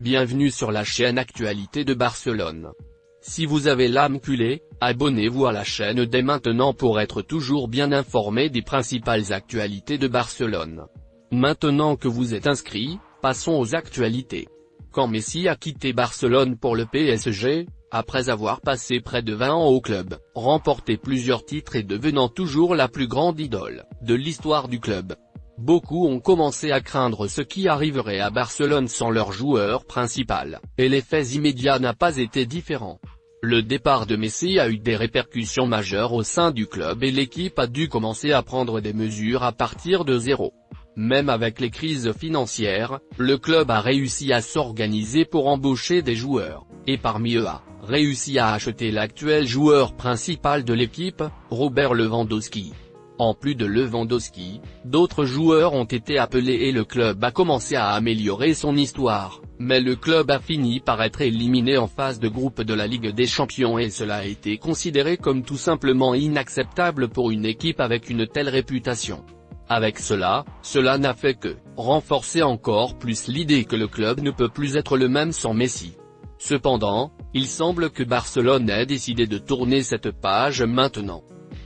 bienvenue sur la chaîne Actualité de Barcelone. Si vous avez l'âme culée, abonnez-vous à la chaîne dès maintenant pour être toujours bien informé des principales actualités de Barcelone. Maintenant que vous êtes inscrit, passons aux actualités. Quand Messi a quitté Barcelone pour le PSG, après avoir passé près de 20 ans au club, remporté plusieurs titres et devenant toujours la plus grande idole de l'histoire du club, beaucoup ont commencé à craindre ce qui arriverait à Barcelone sans leur joueur principal, et l'effet immédiat n'a pas été différent. Le départ de Messi a eu des répercussions majeures au sein du club et l'équipe a dû commencer à prendre des mesures à partir de zéro. Même avec les crises financières, le club a réussi à s'organiser pour embaucher des joueurs, et parmi eux a réussi à acheter l'actuel joueur principal de l'équipe, Robert Lewandowski. En plus de Lewandowski, d'autres joueurs ont été appelés et le club a commencé à améliorer son histoire, mais le club a fini par être éliminé en phase de groupe de la Ligue des Champions et cela a été considéré comme tout simplement inacceptable pour une équipe avec une telle réputation. Avec cela n'a fait que renforcer encore plus l'idée que le club ne peut plus être le même sans Messi. Cependant, il semble que Barcelone ait décidé de tourner cette page maintenant.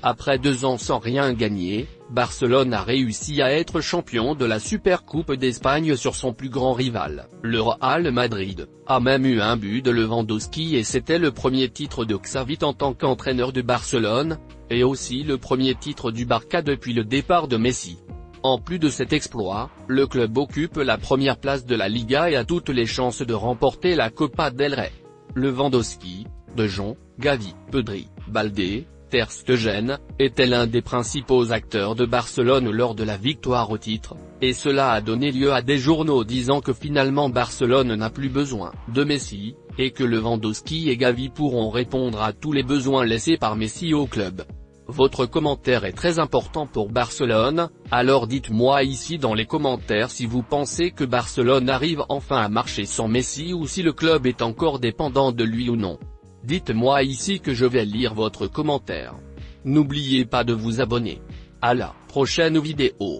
Après 2 ans sans rien gagner, Barcelone a réussi à être champion de la Supercoupe d'Espagne sur son plus grand rival, le Real Madrid, a même eu un but de Lewandowski et c'était le premier titre de Xavi en tant qu'entraîneur de Barcelone, et aussi le premier titre du Barça depuis le départ de Messi. En plus de cet exploit, le club occupe la première place de la Liga et a toutes les chances de remporter la Copa del Rey. Lewandowski, De Jong, Gavi, Pedri, Baldé, Ter Stegen, était l'un des principaux acteurs de Barcelone lors de la victoire au titre, et cela a donné lieu à des journaux disant que finalement Barcelone n'a plus besoin de Messi, et que Lewandowski et Gavi pourront répondre à tous les besoins laissés par Messi au club. Votre commentaire est très important pour Barcelone, alors dites-moi ici dans les commentaires si vous pensez que Barcelone arrive enfin à marcher sans Messi ou si le club est encore dépendant de lui ou non. Dites-moi ici que je vais lire votre commentaire. N'oubliez pas de vous abonner. À la prochaine vidéo.